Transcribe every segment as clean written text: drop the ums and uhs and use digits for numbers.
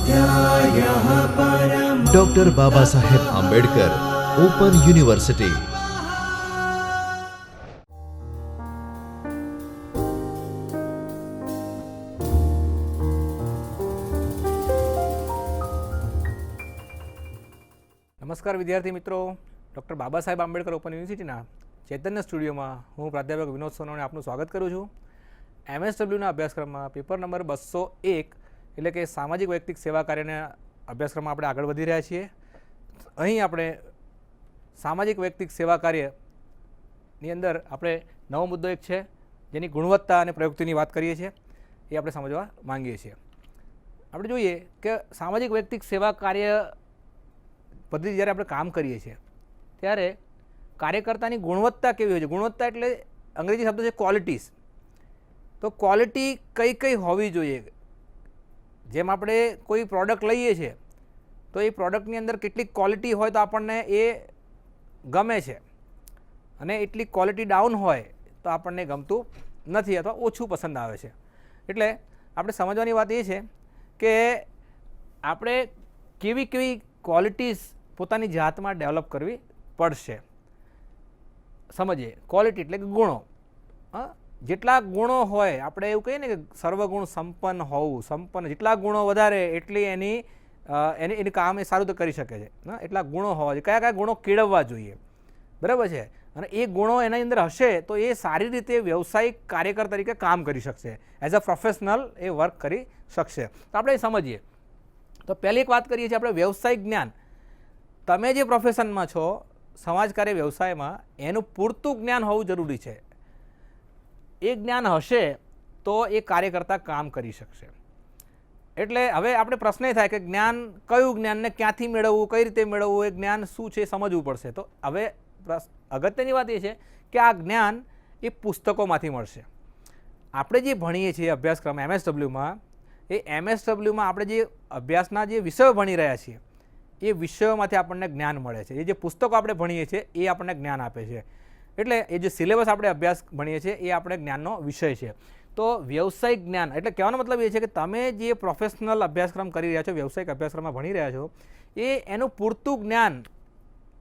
स्वाध्यायः परमः। Doctor Baba Saheb Ambedkar open university. નમસ્કાર વિદ્યાર્થી મિત્રો, ડૉક્ટર બાબા સાહેબ આંબેડકર ઓપન યુનિવર્સિટીના ચૈતન્ય સ્ટુડિયોમાં હું પ્રાધ્યાપક વિનોદ સોનવણે આપનું સ્વાગત કરું છું। MSWના અભ્યાસક્રમમાં પેપર નંબર 201 એટલે કે સામાજિક વૈયક્તિક સેવા કાર્યના અભ્યાસક્રમમાં આપણે આગળ વધી રહ્યા છીએ। અહીં આપણે સામાજિક વૈયક્તિક સેવા કાર્યની અંદર આપણે નવો મુદ્દો એક છે જેની ગુણવત્તા અને પ્રયુક્તિની વાત કરીએ છીએ, એ આપણે સમજવા માંગીએ છીએ। આપણે જોઈએ કે સામાજિક વૈયક્તિક સેવા કાર્ય પદ્ધતિ જ્યારે આપણે કામ કરીએ છીએ ત્યારે કાર્યકર્તાની ગુણવત્તા કેવી હોય છે। ગુણવત્તા એટલે અંગ્રેજી શબ્દ છે ક્વોલિટીઝ। તો ક્વોલિટી કઈ કઈ હોવી જોઈએ। જેમ આપણે કોઈ પ્રોડક્ટ લઈએ છીએ તો એ પ્રોડક્ટની અંદર કેટલીક ક્વોલિટી હોય તો આપણને એ ગમે છે, અને એટલી ક્વોલિટી ડાઉન હોય તો આપણને ગમતું નથી અથવા ઓછું પસંદ આવે છે। એટલે આપણે સમજવાની વાત એ છે કે આપણે કેવી કેવી ક્વોલિટીઝ પોતાની જાતમાં ડેવલપ કરવી પડશે। સમજીએ, ક્વોલિટી એટલે કે ગુણો। જેટલા ગુણો હોય, આપણે એવું કહીએ ને કે સર્વગુણ સંપન્ન હોવું, સંપન્ન જેટલા ગુણો વધારે એટલી એની કામ એ સારું તો કરી શકે છે। એટલા ગુણો હોવા જોઈએ, કયા કયા ગુણો કેળવવા જોઈએ, બરાબર છે। અને એ ગુણો એના અંદર હશે તો એ સારી રીતે વ્યવસાયિક કાર્યકર તરીકે કામ કરી શકશે, as a professional A work કરી શકશે। તો આપણે એ સમજીએ। તો પહેલી એક વાત કરીએ છીએ આપણે વ્યવસાયિક જ્ઞાન। તમે જે પ્રોફેશનમાં છો, સમાજ કાર્ય વ્યવસાયમાં, એનું પૂરતું જ્ઞાન હોવું જરૂરી છે। એ જ્ઞાન હશે તો એ કાર્યકર્તા કામ કરી શકશે। એટલે હવે આપણે પ્રશ્ન એ થાય કે જ્ઞાન, કયું જ્ઞાનને ક્યાંથી મેળવવું, કઈ રીતે મેળવવું, એ જ્ઞાન શું છે એ સમજવું પડશે। તો હવે અગત્યની વાત એ છે કે આ જ્ઞાન એ પુસ્તકોમાંથી મળશે। આપણે જે ભણીએ છીએ અભ્યાસક્રમ MSWમાં, એ MSWમાં આપણે જે અભ્યાસના જે વિષયો ભણી રહ્યા છીએ એ વિષયોમાંથી આપણને જ્ઞાન મળે છે। એ જે પુસ્તકો આપણે ભણીએ છીએ એ આપણને જ્ઞાન આપે છે। એટલે એ જે સિલેબસ આપણે અભ્યાસ ભણીએ છીએ એ આપણે જ્ઞાનનો વિષય છે। તો વ્યવસાયિક જ્ઞાન એટલે કહેવાનો મતલબ એ છે કે તમે જે પ્રોફેશનલ અભ્યાસક્રમ કરી રહ્યા છો, વ્યવસાયિક અભ્યાસક્રમમાં ભણી રહ્યા છો, એનું પૂરતું જ્ઞાન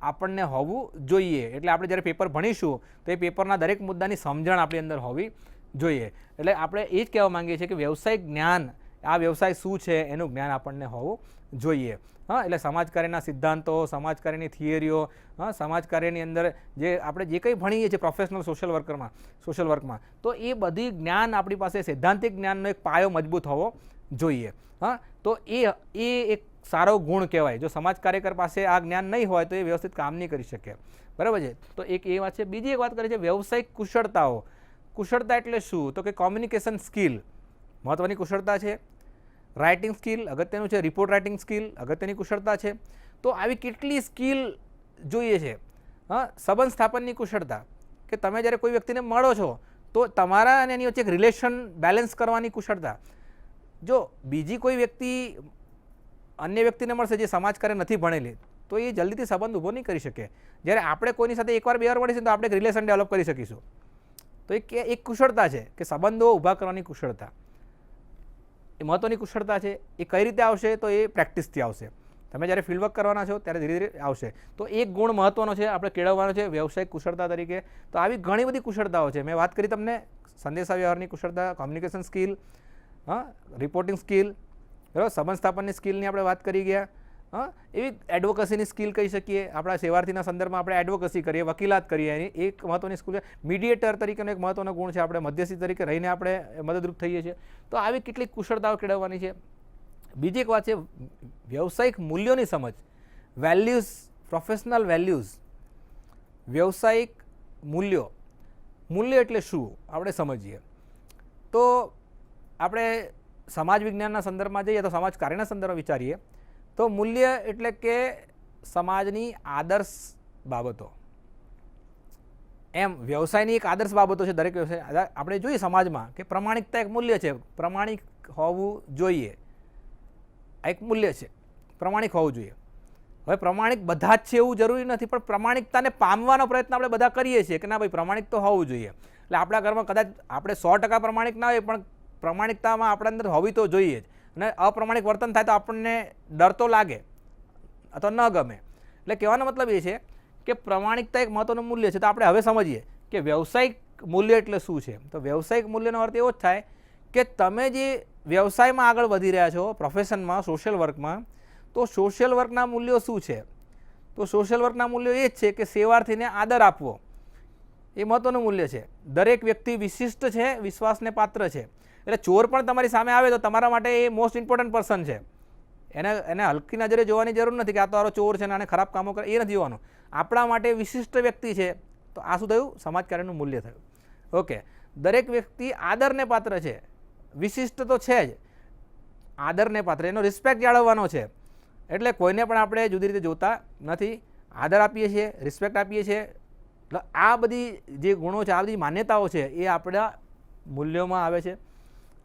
આપણને હોવું જોઈએ। એટલે આપણે જ્યારે પેપર ભણીશું તો એ પેપરના દરેક મુદ્દાની સમજણ આપણી અંદર હોવી જોઈએ। એટલે આપણે એ જ કહેવા માંગીએ છીએ કે વ્યવસાયિક જ્ઞાન, આ વ્યવસાય શું છે એનું જ્ઞાન આપણને હોવું જોઈએ। એટલે સમાજકાર્યના સિદ્ધાંતો, સમાજકાર્યની થિયરીઓ, સમાજકાર્યની અંદર જે આપણે જે કંઈ ભણીએ છીએ પ્રોફેશનલ સોશિયલ વર્કમાં, તો એ બધી જ્ઞાન આપણી પાસે સૈદ્ધાંતિક જ્ઞાનનો એક પાયો મજબૂત હોવો જોઈએ। તો એ એક સારો ગુણ કહેવાય। જો સમાજ કાર્યકર પાસે આ જ્ઞાન નહીં હોય તો એ વ્યવસ્થિત કામ નહીં કરી શકે, બરાબર છે। તો એક એ વાત છે। બીજી એક વાત કરે છે વ્યવસાયિક કુશળતાઓ। કુશળતા એટલે શું? તો કે કોમ્યુનિકેશન સ્કિલ મહત્ત્વની કુશળતા છે, રાઇટિંગ સ્કિલ અગત્યનું છે, રિપોર્ટ રાઇટિંગ સ્કિલ અગત્યની કુશળતા છે। તો આવી કેટલી સ્કિલ જોઈએ છે। સંબંધ સ્થાપનની કુશળતા, કે તમે જ્યારે કોઈ વ્યક્તિને મળો છો તો તમારા અને એની વચ્ચે એક રિલેશન બેલેન્સ કરવાની કુશળતા। જો બીજી કોઈ વ્યક્તિ અન્ય વ્યક્તિને મળશે જે સમાજ કાર્ય નથી ભણેલી તો એ જલ્દીથી સંબંધ ઊભો નહીં કરી શકે। જ્યારે આપણે કોઈની સાથે એકવાર બે વાર મળીશું તો આપણે એક રિલેશન ડેવલપ કરી શકીશું। તો એક કુશળતા છે કે સંબંધો ઊભા કરવાની કુશળતા, એ મહત્ત્વની કુશળતા છે। એ કઈ રીતે આવશે? તો એ પ્રેક્ટિસથી આવશે। તમે જ્યારે ફિલ્ડવર્ક કરવાના છો ત્યારે ધીરે ધીરે આવશે। તો એક ગુણ મહત્ત્વનો છે, આપણે કેળવવાનો છે વ્યવસાયિક કુશળતા તરીકે। તો આવી ઘણી બધી કુશળતાઓ છે। મેં વાત કરી તમને સંદેશાવ્યવહારની કુશળતા, કોમ્યુનિકેશન સ્કિલ, રિપોર્ટિંગ સ્કિલ, બરાબર, સંબંધ સ્થાપનની સ્કિલની આપણે વાત કરી ગયા। એવી એડવોકસીની સ્કિલ કહી શકીએ। આપણા સેવાર્થીના સંદર્ભમાં આપણે એડવોકસી કરીએ, વકીલાત કરીએ, એની એક મહત્ત્વની સ્કિલ છે। મીડિયેટર તરીકેનો એક મહત્ત્વનો ગુણ છે, આપણે મધ્યસ્થી તરીકે રહીને આપણે મદદરૂપ થઈએ છીએ। તો આવી કેટલીક કુશળતાઓ કેળવવાની છે। બીજી એક વાત છે વ્યવસાયિક મૂલ્યોની સમજ, વેલ્યુઝ, પ્રોફેશનલ વેલ્યુઝ। વ્યવસાયિક મૂલ્યો, મૂલ્ય એટલે શું આપણે સમજીએ। તો આપણે સમાજ વિજ્ઞાનના સંદર્ભમાં જઈએ તો સમાજ કાર્યના સંદર્ભમાં વિચારીએ તો મૂલ્ય એટલે કે સમાજની આદર્શ બાબતો। એમ વ્યવસાયની એક આદર્શ બાબતો છે દરેક વ્યવસાય। આપણે જોઈએ સમાજમાં કે પ્રમાણિકતા એક મૂલ્ય છે, પ્રમાણિક હોવું જોઈએ, આ એક મૂલ્ય છે, પ્રમાણિક હોવું જોઈએ। હવે પ્રમાણિક બધા જ છે એવું જરૂરી નથી, પણ પ્રમાણિકતાને પામવાનો પ્રયત્ન આપણે બધા કરીએ છીએ કે ના ભાઈ પ્રમાણિક તો હોવું જોઈએ। એટલે આપણા ઘરમાં કદાચ આપણે 100% પ્રમાણિક ના હોય પણ પ્રમાણિકતામાં આપણા અંદર હોવી તો જોઈએ જ। અને અપ્રમાણિક વર્તન થાય તો આપણને ડર તો લાગે અથવા ન ગમે. એટલે કહેવાનો મતલબ એ છે કે પ્રમાણિકતા એક મહત્વનું મૂલ્ય છે. તો આપણે હવે સમજીએ કે વ્યવસાયિક મૂલ્ય એટલે શું છે. તો વ્યવસાયિક મૂલ્યનો અર્થ એવો જ થાય કે તમે જે વ્યવસાયમાં આગળ વધી રહ્યા છો, પ્રોફેશનમાં, સોશિયલ વર્કમાં, તો સોશિયલ વર્કના મૂલ્યો શું છે? તો સોશિયલ વર્કના મૂલ્યો એ જ છે કે સેવાર્થીને આદર આપવો એ મહત્વનું મૂલ્ય છે. દરેક વ્યક્તિ વિશિષ્ટ છે, વિશ્વાસને પાત્ર છે. એટલે ચોર પણ તમારી સામે આવે તો તમારા માટે એ મોસ્ટ ઇમ્પોર્ટન્ટ પર્સન છે. એને હલકી નજરે જોવાની જરૂર નથી કે આ તો આરો ચોર છે ને આને ખરાબ કામો કરે, એ નથી જોવાનું. આપણા માટે વિશિષ્ટ વ્યક્તિ છે. તો આ શું થયું? સમાજ કાર્યનું મૂલ્ય થયું. ઓકે, દરેક વ્યક્તિ આદરને પાત્ર છે. વિશિષ્ટ તો છે જ, આદરને પાત્ર, એનો રિસ્પેક્ટ જાળવવાનો છે. એટલે કોઈને પણ આપણે જુદી રીતે જોતા નથી, આદર આપીએ છીએ, રિસ્પેક્ટ આપીએ છીએ. એટલે આ બધી જે ગુણો છે, આ બધી માન્યતાઓ છે, એ આપણા મૂલ્યોમાં આવે છે.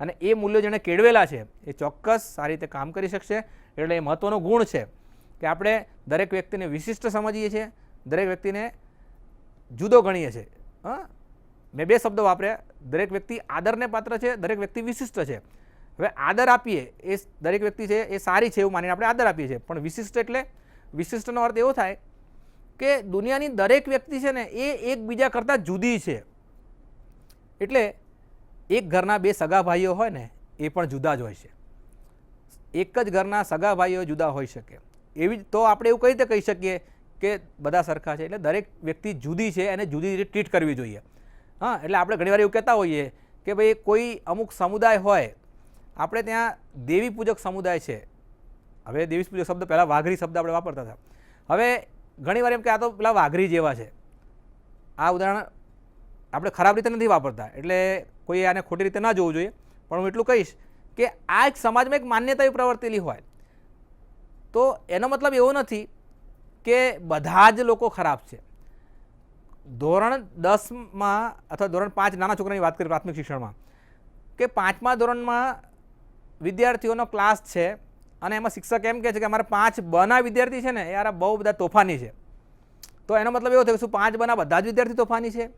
અને એ મૂલ્યો જેણે કેળવેલા છે એ ચોક્કસ સારી રીતે કામ કરી શકશે. એટલે એ મહત્ત્વનો ગુણ છે કે આપણે દરેક વ્યક્તિને વિશિષ્ટ સમજીએ છીએ, દરેક વ્યક્તિને જુદો ગણીએ છીએ. મેં બે શબ્દો વાપર્યા, દરેક વ્યક્તિ આદરને પાત્ર છે, દરેક વ્યક્તિ વિશિષ્ટ છે. હવે આદર આપીએ એ દરેક વ્યક્તિ છે એ સારી છે એવું માનીને આપણે આદર આપીએ છીએ, પણ વિશિષ્ટ એટલે વિશિષ્ટનો અર્થ એવો થાય કે દુનિયાની દરેક વ્યક્તિ છે ને એ એકબીજા કરતાં જુદી છે. એટલે એક ઘરના બે સગા ભાઈઓ હોય ને એ પણ જુદા જ હોય છે. એક જ ઘરના સગા ભાઈઓ જુદા હોઈ શકે. એવી તો આપણે એવું કઈ રીતે કહી શકીએ કે બધા સરખા છે? એટલે દરેક વ્યક્તિ જુદી છે, એને જુદી રીતે ટ્રીટ કરવી જોઈએ. એટલે આપણે ઘણીવાર એવું કહેતા હોઈએ કે ભાઈ કોઈ અમુક સમુદાય હોય, આપણે ત્યાં દેવી પૂજક સમુદાય છે. હવે દેવી પૂજક શબ્દ પહેલાં વાઘરી શબ્દ આપણે વાપરતા હતા. હવે ઘણીવાર એમ કે આ તો પેલા વાઘરી જેવા છે. આ ઉદાહરણ આપણે ખરાબ રીતે નથી વાપરતા, એટલે કોઈ આને ખોટી રીતે ના જોવું જોઈએ. પણ હું એટલું કહીશ કે આ એક સમાજમાં એક માન્યતા એવી પ્રવર્તેલી હોય તો એનો મતલબ એવો નથી કે બધા જ લોકો ખરાબ છે. ધોરણ 10માં અથવા ધોરણ 5 નાના છોકરાની વાત કરીએ પ્રાથમિક શિક્ષણમાં, કે 5મા ધોરણમાં વિદ્યાર્થીઓનો ક્લાસ છે અને એમાં શિક્ષક એમ કહે છે કે અમારા 5Bના વિદ્યાર્થી છે ને યાર આ બહુ બધા તોફાની છે. તો એનો મતલબ એવો થયો કે શું 5Bના બધા જ વિદ્યાર્થી તોફાની છે?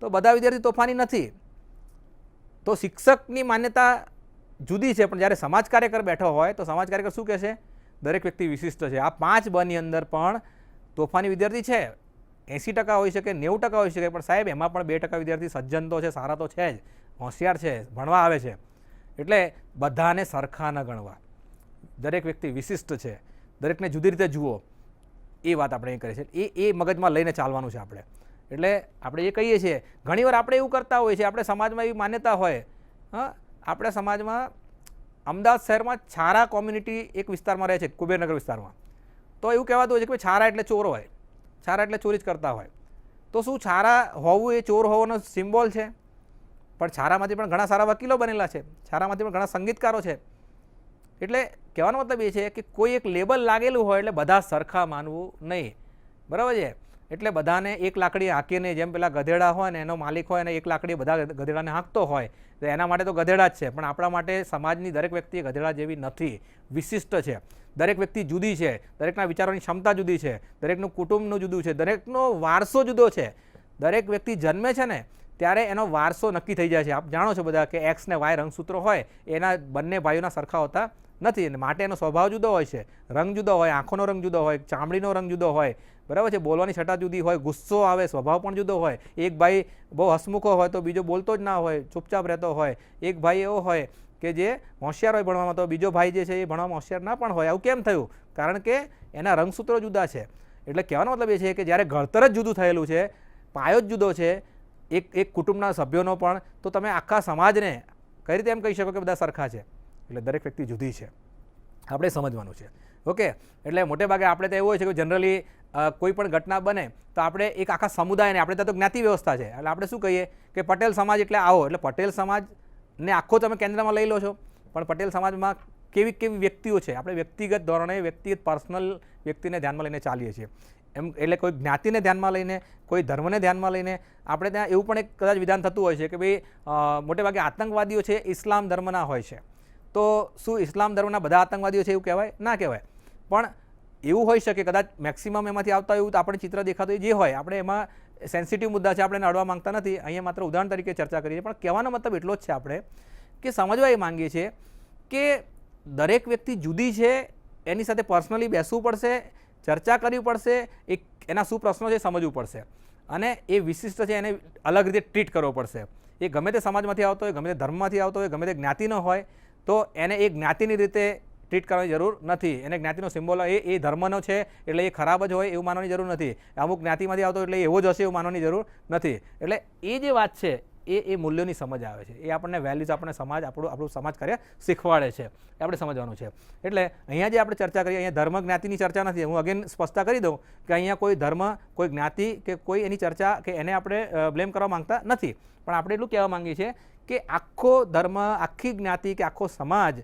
તો બધા વિદ્યાર્થી તોફાની નથી. તો શિક્ષકની માન્યતા જુદી છે, પણ જ્યારે સમાજ કાર્યકર બેઠો હોય તો સમાજ કાર્યકર શું કહેશે? દરેક વ્યક્તિ વિશિષ્ટ છે. આ 5Bની અંદર પણ તોફાની વિદ્યાર્થી છે, 80% હોઈ શકે, 90% હોઈ શકે, પણ સાહેબ એમાં પણ 2% વિદ્યાર્થી સજ્જન તો છે, સારા તો છે જ, હોશિયાર છે, ભણવા આવે છે. એટલે બધાને સરખા ન ગણવા. દરેક વ્યક્તિ વિશિષ્ટ છે, દરેકને જુદી રીતે જુઓ, એ વાત આપણે એ કરીએ છીએ. એ મગજમાં લઈને ચાલવાનું છે આપણે. એટલે આપણે એ કહીએ છીએ ઘણીવાર આપણે એવું કરતા હોઈએ છીએ, આપણે સમાજમાં એવી માન્યતા હોય. આપણે સમાજમાં અમદાવાદ શહેરમાં છારા કોમ્યુનિટી એક વિસ્તારમાં રહે છે, કુબેરનગર વિસ્તારમાં. તો એવું કહેવાતું હોય છે કે છારા એટલે ચોર હોય, છારા એટલે ચોરી જ કરતા હોય. તો શું છારા હોવું એ ચોર હોવાનો સિમ્બોલ છે? પણ છારામાંથી પણ ઘણા સારા વકીલો બનેલા છે, છારામાંથી પણ ઘણા સંગીતકારો છે. એટલે કહેવાનો મતલબ એ છે કે કોઈ એક લેબલ લાગેલું હોય એટલે બધા સરખા માનવું નહીં. બરાબર છે? એટલે બધાને એક લાકડી હાંકીને, જેમ પેલા ગધેડા હોય ને એનો માલિક હોય અને એક લાકડી બધા ગધેડાને હાંકતો હોય, તો એના માટે તો ગધેડા જ છે. પણ આપણા માટે સમાજની દરેક વ્યક્તિ ગધેડા જેવી નથી, વિશિષ્ટ છે. દરેક વ્યક્તિ જુદી છે, દરેકના વિચારોની ક્ષમતા જુદી છે, દરેકનું કુટુંબનું જુદું છે, દરેકનો વારસો જુદો છે. દરેક વ્યક્તિ જન્મે છે ને ત્યારે એનો વારસો નક્કી થઈ જાય છે. આપ જાણો છો બધા કે X ને Y રંગસૂત્રો હોય, એના બંને ભાઈઓના સરખા હોતા નથી. અને માટે એનો સ્વભાવ જુદો હોય છે, રંગ જુદો હોય, આંખોનો રંગ જુદો હોય, ચામડીનો રંગ જુદો હોય, બરાબર છે, બોલવાની છટા જુદી હોય, ગુસ્સો આવે, સ્વભાવ પણ જુદો હોય. એક ભાઈ બહુ હસમુખો હોય તો બીજો બોલતો જ ના હોય, ચૂપચાપ રહેતો હોય. એક ભાઈ એવો હોય કે જે હોશિયાર હોય ભણવામાં, તો બીજો ભાઈ જે છે એ ભણવામાં હોશિયાર ના પણ હોય. આવું કેમ થયું? કારણ કે એના રંગસૂત્રો જુદા છે. એટલે કહેવાનો મતલબ એ છે કે જ્યારે ઘડતર જ જુદું થયેલું છે, પાયો જ જુદો છે એક કુટુંબના સભ્યોનો પણ, તો તમે આખા સમાજને કઈ રીતે એમ કહી શકો કે બધા સરખા છે? એટલે દરેક વ્યક્તિ જુદી છે, આપણે સમજવાનું છે. ઓકે, એટલે મોટે ભાગે આપણે તો એવું હોય છે કે જનરલી કોઈ પણ ઘટના બને તો આપણે એક આખા સમુદાયને, આપણે ત્યાં તો જ્ઞાતિ વ્યવસ્થા છે, એટલે આપણે શું કહીએ કે પટેલ સમાજ એટલે આવો. એટલે પટેલ સમાજને આખો તમે કેન્દ્રમાં લઈ લો છો, પણ પટેલ સમાજમાં કેવી કેવી વ્યક્તિઓ છે, આપણે વ્યક્તિગત ધોરણે વ્યક્તિગત પર્સનલ વ્યક્તિને ધ્યાનમાં લઈને ચાલીએ છીએ એમ. એટલે કોઈ જ્ઞાતિને ધ્યાનમાં લઈને, કોઈ ધર્મને ધ્યાનમાં લઈને આપણે ત્યાં એવું પણ એક કદાચ વિધાન થતું હોય છે કે ભાઈ મોટેભાગે આતંકવાદીઓ છે ઇસ્લામ ધર્મના હોય છે. તો શું ઇસ્લામ ધર્મના બધા આતંકવાદીઓ છે એવું કહેવાય? ના કહેવાય. પણ એવું હોઈ શકે કદાચ મેક્સિમમ એમાંથી આવતા એવું આપણે ચિત્ર દેખાતું જે હોય, આપણે એમાં સેન્સિટિવ મુદ્દા છે, આપણે એને અડવા માંગતા નથી. અહીંયા માત્ર ઉદાહરણ તરીકે ચર્ચા કરીએ. પણ કહેવાનો મતલબ એટલો જ છે આપણે કે સમજવા એ માંગીએ છીએ કે દરેક વ્યક્તિ જુદી છે, એની સાથે પર્સનલી બેસવું પડશે, ચર્ચા કરવી પડશે, એના શું પ્રશ્નો છે સમજવું પડશે અને એ વિશિષ્ટ છે એને અલગ રીતે ટ્રીટ કરવો પડશે. એ ગમે તે સમાજમાંથી આવતો હોય, ગમે તે ધર્મમાંથી આવતો હોય, ગમે તે જ્ઞાતિનો હોય, તો એને એ જ્ઞાતિની રીતે ટ્રીટ કરવાની જરૂર નથી. એને જ્ઞાતિનો સિમ્બોલ એ ધર્મનો છે એટલે એ ખરાબ જ હોય એવું માનવાની જરૂર નથી. અમુક જ્ઞાતિમાંથી આવતો એટલે એવો જ હશે એવું માનવાની જરૂર નથી. એટલે એ જે વાત છે એ મૂલ્યોની સમજ આવે છે. એ આપણને વેલ્યુઝ આપણને આપણું સમાજ કાર્ય શીખવાડે છે. એ આપણે સમજવાનું છે. એટલે અહીંયા જે આપણે ચર્ચા કરીએ, અહીંયા ધર્મ જ્ઞાતિની ચર્ચા નથી. હું અગેન સ્પષ્ટતા કરી દઉં કે અહીંયા કોઈ ધર્મ, કોઈ જ્ઞાતિ કે કોઈ એની ચર્ચા કે એને આપણે બ્લેમ કરવા માંગતા નથી. પણ આપણે એટલું કહેવા માંગીએ છીએ કે આખો ધર્મ, આખી જ્ઞાતિ કે આખો સમાજ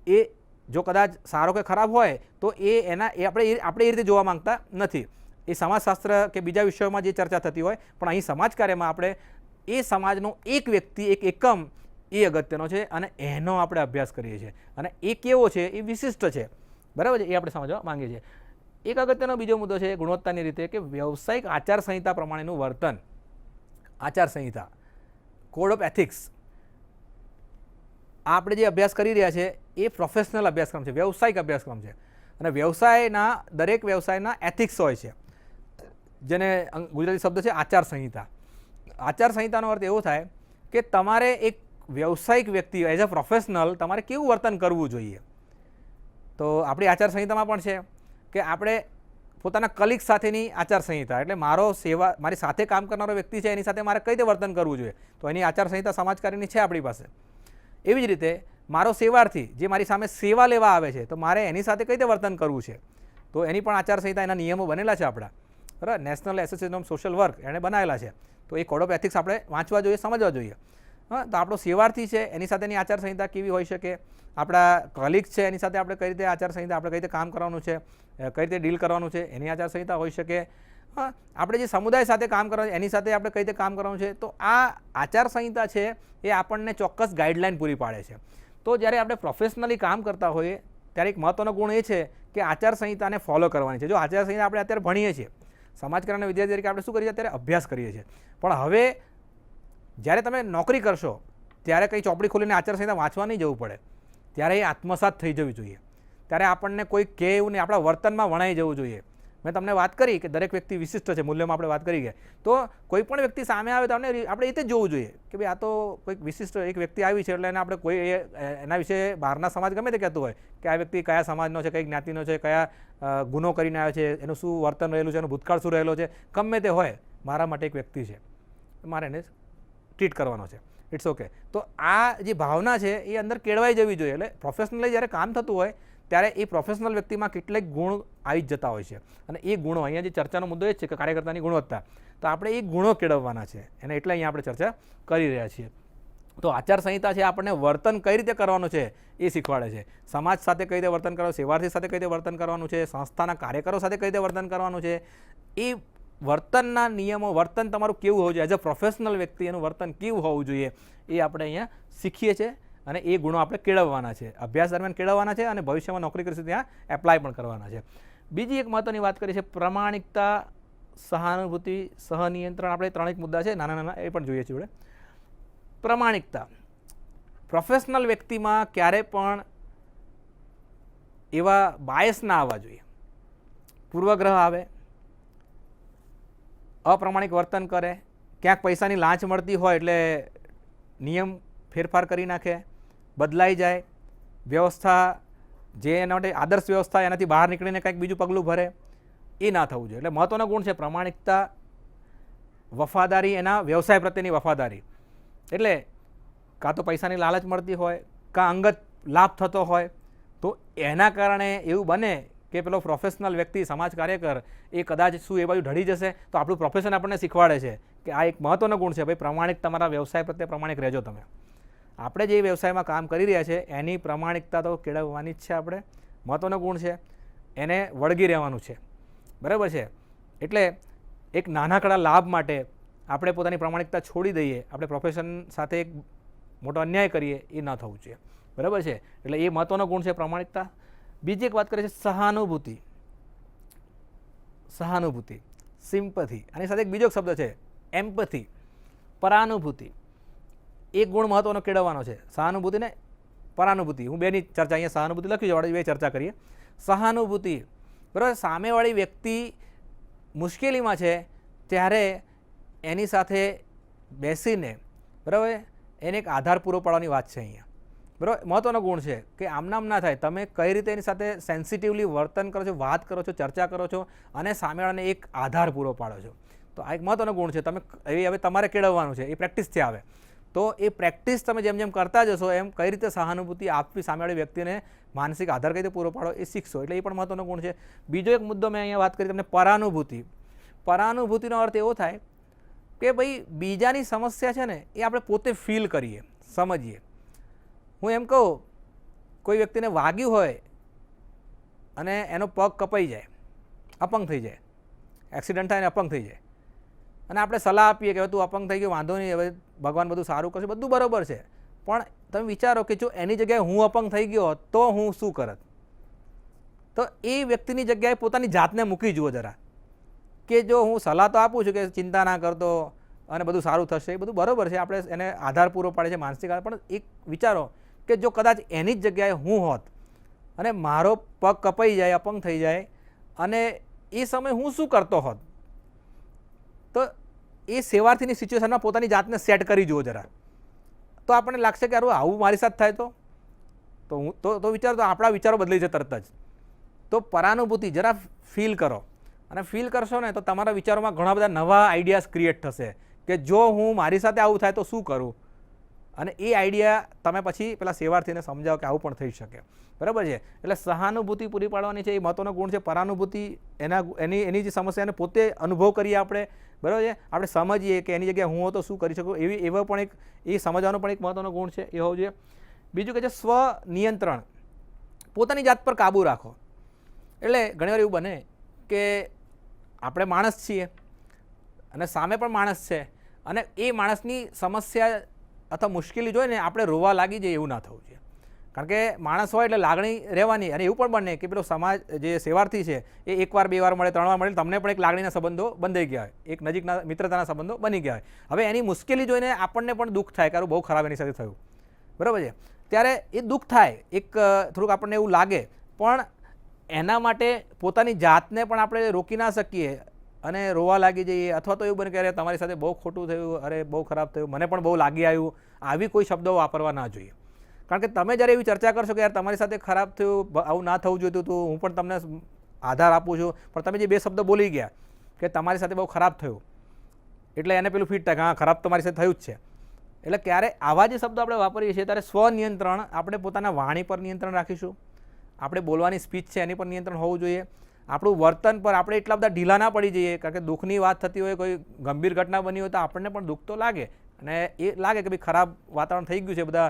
એ જો કદાચ સારો કે ખરાબ હોય તો આપણે એ રીતે જોવા માંગતા નથી. એ સમાજશાસ્ત્ર કે બીજા વિષયોમાં જે ચર્ચા થતી હોય, પણ અહીં સમાજ કાર્યમાં આપણે એ સમાજનો એક વ્યક્તિ, એક એકમ એ અગત્યનો છે અને એનો આપણે અભ્યાસ કરીએ છીએ. અને એ કેવો છે, એ વિશિષ્ટ છે, બરાબર છે, એ આપણે સમજવા માંગીએ છીએ. એક અગત્યનો બીજો મુદ્દો છે ગુણવત્તાની રીતે કે વ્યવસાયિક આચારસંહિતા પ્રમાણેનું વર્તન. આચારસંહિતા, કોડ ઓફ એથિક્સ, આપણે જે અભ્યાસ કરી રહ્યા છે એ પ્રોફેશનલ અભ્યાસક્રમ છે, વ્યવસાયિક અભ્યાસક્રમ છે. અને વ્યવસાયના દરેક વ્યવસાયના એથિક્સ હોય છે, જેને ગુજરાતી શબ્દ છે આચારસંહિતા. આચારસંહિતાનો અર્થ એવો થાય કે તમારે એક વ્યવસાયિક વ્યક્તિ એઝ અ પ્રોફેશનલ તમારે કેવું વર્તન કરવું જોઈએ. તો આપણી આચારસંહિતામાં પણ છે કે આપણે પોતાના કલીગ સાથેની આચારસંહિતા, એટલે મારી સાથે કામ કરનારો વ્યક્તિ છે એની સાથે મારે કઈ રીતે વર્તન કરવું જોઈએ, તો એની આચારસંહિતા સમાજકાર્યની છે આપણી પાસે. એવી જ રીતે મારો સેવાર્થી જે મારી સામે સેવા લેવા આવે છે, તો મારે એની સાથે કઈ રીતે વર્તન કરવું છે, તો એની પણ આચારસંહિતા, એના નિયમો બનેલા છે આપણા, બરાબર. National association of social work એણે બનાવેલા છે. તો એ કોડ ઓફ એથિક્સ આપણે વાંચવા જોઈએ, સમજવા જોઈએ. હા, તો આપણો સેવાર્થી છે એની સાથેની આચારસંહિતા કેવી હોઈ શકે, આપણા કલીગ્સ છે એની સાથે આપણે કઈ રીતે આચારસંહિતા, આપણે કઈ રીતે કામ કરવાનું છે, કઈ રીતે ડીલ કરવાનું છે, એની આચારસંહિતા હોઈ શકે. હા, આપણે જે સમુદાય સાથે કામ કરવાનું એની સાથે આપણે કઈ રીતે કામ કરવાનું છે. તો આ આચારસંહિતા છે એ આપણને ચોક્કસ ગાઈડલાઈન પૂરી પાડે છે. તો જ્યારે આપણે પ્રોફેશનલી કામ કરતા હોઈએ ત્યારે એક મહત્ત્વનો ગુણ એ છે કે આચારસંહિતાને ફોલો કરવાની છે. જો આચારસંહિતા આપણે અત્યારે ભણીએ છીએ, સમાજકાર્યના વિદ્યાર્થી તરીકે આપણે શું કરીએ, અત્યારે અભ્યાસ કરીએ છીએ. પણ હવે જ્યારે તમે નોકરી કરશો ત્યારે કંઈ ચોપડી ખોલીને આચારસંહિતા વાંચવા નહીં જવું પડે. ત્યારે એ આત્મસાત થઈ જવી જોઈએ. ત્યારે આપણને કોઈ કહે એવું નહીં, આપણા વર્તનમાં વણાઈ જવું જોઈએ. મેં તમને વાત કરી કે દરેક વ્યક્તિ વિશિષ્ટ છે, મૂલ્યોમાં આપણે વાત કરી ગયા. તો કોઈ પણ વ્યક્તિ સામે આવે તો આપણે એ જ જોવું જોઈએ કે ભાઈ આ તો કોઈક વિશિષ્ટ એક વ્યક્તિ આવી છે, એટલે એને આપણે કોઈ એના વિશે બહારના સમાજ ગમે તે કહેતું હોય કે આ વ્યક્તિ કયા સમાજનો છે, કઈ જ્ઞાતિનો છે, કયા ગુનો કરીને આવે છે, એનું શું વર્તન રહેલું છે, એનો ભૂતકાળ શું રહેલો છે, ગમે તે હોય, મારા માટે એક વ્યક્તિ છે, મારે એને ટ્રીટ કરવાનો છે, ઇટ્સ ઓકે. તો આ જે ભાવના છે એ અંદર કેળવાઈ જવી જોઈએ. એટલે પ્રોફેશનલી જ્યારે કામ થતું હોય ત્યારે એ પ્રોફેશનલ વ્યક્તિમાં કેટલાક ગુણ આવી જ જતા હોય છે. અને એ ગુણો, અહીંયા જે ચર્ચાનો મુદ્દો એ જ છે કે કાર્યકર્તાની ગુણવત્તા, તો આપણે એ ગુણો કેળવવાના છે અને એટલે અહીંયા આપણે ચર્ચા કરી રહ્યા છીએ. તો આચારસંહિતા છે આપણને વર્તન કઈ રીતે કરવાનું છે એ શીખવાડે છે. સમાજ સાથે કઈ રીતે વર્તન કરવાનું, સેવાર્થી સાથે કઈ રીતે વર્તન કરવાનું છે, સંસ્થાના કાર્યકરો સાથે કઈ રીતે વર્તન કરવાનું છે, એ વર્તનના નિયમો, વર્તન તમારું કેવું હોવું જોઈએ, એઝ અ પ્રોફેશનલ વ્યક્તિ એનું વર્તન કેવું હોવું જોઈએ એ આપણે અહીંયા શીખીએ છીએ. અને એ ગુણો આપણે કેળવવાના છે, અભ્યાસ દરમિયાન કેળવવાના છે અને ભવિષ્યમાં નોકરી કરીશું ત્યાં એપ્લાય પણ કરવાના છે. બીજી એક મહત્ત્વની વાત કરી છે પ્રમાણિકતા, સહાનુભૂતિ, સહનિયંત્રણ. આપણે ત્રણેક મુદ્દા છે નાના નાના, એ પણ જોઈએ છીએ. પ્રમાણિકતા, પ્રોફેશનલ વ્યક્તિમાં ક્યારે પણ એવા બાયસ ના આવવા જોઈએ, પૂર્વગ્રહ આવે, અપ્રમાણિક વર્તન કરે, ક્યાંક પૈસાની લાંચ મળતી હોય એટલે નિયમ ફેરફાર કરી નાખે, બદલાઈ જાય, વ્યવસ્થા જે એના માટે આદર્શ વ્યવસ્થા એનાથી બહાર નીકળીને કંઈક બીજું પગલું ભરે, એ ના થવું જોઈએ. એટલે મહત્ત્વનો ગુણ છે પ્રમાણિકતા, વફાદારી, એના વ્યવસાય પ્રત્યેની વફાદારી. એટલે કાં તો પૈસાની લાલચ મળતી હોય, કાં અંગત લાભ થતો હોય, તો એના કારણે એવું બને કે પેલો પ્રોફેશનલ વ્યક્તિ, સમાજ કાર્યકર, એ કદાચ શું એ બાજુ ઢળી જશે. તો આપણું પ્રોફેશન આપણને શીખવાડે છે કે આ એક મહત્ત્વનો ગુણ છે, ભાઈ પ્રમાણિક, તમારા વ્યવસાય પ્રત્યે પ્રમાણિક રહેજો તમે. આપણે જે વ્યવસાયમાં કામ કરી રહ્યા છે એની પ્રમાણિકતા તો કેળવવાની જ છે. આપણે મહત્ત્વનો ગુણ છે, એને વળગી રહેવાનું છે, બરાબર છે. એટલે એક નાનકડા લાભ માટે આપણે પોતાની પ્રામાણિકતા છોડી દઈએ, આપણે પ્રોફેશન સાથે એક મોટો અન્યાય કરીએ, એ ન થવું જોઈએ, બરાબર છે. એટલે એ મહત્ત્વનો ગુણ છે પ્રમાણિકતા. બીજી એક વાત કરીએ છે સહાનુભૂતિ. સહાનુભૂતિ, સિમ્પથી. આની સાથે એક બીજો શબ્દ છે એમ્પથી, પરાનુભૂતિ. એક ગુણ મહત્ત્વનો કેળવવાનો છે. સહાનુભૂતિને પરાનુભૂતિ, હું બેની ચર્ચા અહીંયા સહાનુભૂતિ લખ્યું છે, આપણે બે ચર્ચા કરીએ. સહાનુભૂતિ, બરાબર. સામેવાળી વ્યક્તિ મુશ્કેલીમાં છે ત્યારે એની સાથે બેસીને, બરાબર, એને એક આધાર પૂરો પાડવાની વાત છે અહીંયા, બરાબર. મહત્ત્વનો ગુણ છે કે આમનામ ના થાય, તમે કઈ રીતે એની સાથે સેન્સિટિવલી વર્તન કરો છો, વાત કરો છો, ચર્ચા કરો છો અને સામેવાળાને એક આધાર પૂરો પાડો છો. તો આ એક મહત્ત્વનો ગુણ છે. તમે એવી હવે તમારે કેળવવાનું છે, એ પ્રેક્ટિસથી આવે. તો એ પ્રેક્ટિસ તમે જેમ જેમ કરતા જશો એમ કઈ રીતે સહાનુભૂતિ આપવી, સામેવાળી વ્યક્તિને માનસિક આધાર કઈ રીતે પૂરો પાડો એ શીખશો. એટલે એ પણ મહત્ત્વનો ગુણ છે. બીજો એક મુદ્દો મેં અહીંયા વાત કરી તમને, પરાનુભૂતિ. પરાનુભૂતિનો અર્થ એવો થાય કે ભાઈ બીજાની સમસ્યા છે ને એ આપણે પોતે ફીલ કરીએ, સમજીએ. હું એમ કહું, કોઈ વ્યક્તિને વાગ્યું હોય અને એનો પગ કપાઈ જાય, અપંગ થઈ જાય, એક્સિડન્ટ થાય અને અપંગ થઈ જાય, અને આપણે સલાહ આપીએ કે તું અપંગ થઈ ગયો, વાંધો નહીં, હવે ભગવાન બધું સારું કરશે, બધું બરાબર છે. પણ તમે વિચારો કે જો એની જગ્યાએ હું અપંગ થઈ ગયો તો હું શું કરત? તો એ વ્યક્તિની જગ્યાએ પોતાની જાતને મૂકી જુઓ જરા, કે જો હું સલાહ તો આપું છું કે ચિંતા ના કરતો અને બધું સારું થશે, એ બધું બરાબર છે, આપણે એને આધાર પૂરો પાડે છે, માનસિક આધાર. પણ એક વિચારો કે જો કદાચ એની જ જગ્યાએ હું હોત અને મારો પગ કપાઈ જાય, અપંગ થઈ જાય, અને એ સમયે હું શું કરતો હોત? તો એ સેવાર્થીની સિચ્યુએશનમાં પોતાની જાતને સેટ કરી જુઓ જરા, તો આપણને લાગશે કે આવું મારી સાથે થાય તો હું તો વિચારો, તો આપણા વિચારો બદલાઈ જાય તરત જ. તો પરાનુભૂતિ જરા ફીલ કરો, અને ફીલ કરશો ને તો તમારા વિચારોમાં ઘણા બધા નવા આઈડિયાઝ ક્રિએટ થશે કે જો હું મારી સાથે આવું થાય તો શું કરું, અને એ આઈડિયા તમે પછી પેલા સેવાર્થીને સમજાવો કે આવું પણ થઈ શકે, બરાબર છે. એટલે સહાનુભૂતિ પૂરી પાડવાની છે, એ મહત્ત્વનો ગુણ છે. પરાનુભૂતિ એની જે સમસ્યાને પોતે અનુભવ કરીએ આપણે, બરાબર છે, આપણે સમજીએ કે એની જગ્યાએ હું હો તો શું કરી શકું, એવો પણ એ સમજવાનો પણ એક મહત્ત્વનો ગુણ છે, એ હોવું જોઈએ. બીજું કે છે સ્વનિયંત્રણ, પોતાની જાત પર કાબૂ રાખો. એટલે ઘણીવાર એવું બને કે આપણે માણસ છીએ અને સામે પણ માણસ છે, અને એ માણસની સમસ્યા અથવા મુશ્કેલી જોઈને આપણે રોવા લાગી જઈએ, એવું ના થવું જોઈએ. કારણ કે માણસ હોય એટલે લાગણી રહેવાની. અને એવું પણ બને કે પેલો સમાજ જે સેવાર્થી છે એ એકવાર, બે વાર મળે, 3 વાર મળે, તમને પણ એક લાગણીના સંબંધો બંધાઈ ગયા હોય, એક નજીકના મિત્રતાના સંબંધો બની ગયા હોય. હવે એની મુશ્કેલી જોઈને આપણને પણ દુઃખ થાય કે બહુ ખરાબ એની સાથે થયું, બરાબર છે. ત્યારે એ દુઃખ થાય, એક થોડુંક આપણને એવું લાગે, પણ એના માટે પોતાની જાતને પણ આપણે રોકી ના શકીએ અને રોવા લાગી જઈએ, અથવા તો એવું બને કે અરે તમારી સાથે બહુ ખોટું થયું, અરે બહુ ખરાબ થયું, મને પણ બહુ લાગી આવ્યું, આવી કોઈ શબ્દો વાપરવા ના જોઈએ. કારણ કે તમે જ્યારે એવી ચર્ચા કરશો કે યાર તમારી સાથે ખરાબ થયું, આવું ના થવું જોઈતું હતું, હું પણ તમને આધાર આપું છું, પણ તમે જે 2 શબ્દો બોલી ગયા કે તમારી સાથે બહુ ખરાબ થયું, એટલે એને પેલું ફીટ થાય કે હા ખરાબ તમારી સાથે થયું જ છે. એટલે ક્યારે આવા જે શબ્દો આપણે વાપરીએ છીએ ત્યારે સ્વનિયંત્રણ, આપણે પોતાના વાણી પર નિયંત્રણ રાખીશું, આપણે બોલવાની સ્પીચ છે એની પર નિયંત્રણ હોવું જોઈએ, આપણું વર્તન પર આપણે એટલા બધા ઢીલા ના પડી જઈએ. કારણ કે દુઃખની વાત થતી હોય, કોઈ ગંભીર ઘટના બની હોય તો આપણને પણ દુઃખ તો લાગે, અને એ લાગે કે ભાઈ ખરાબ વાતાવરણ થઈ ગયું છે, બધા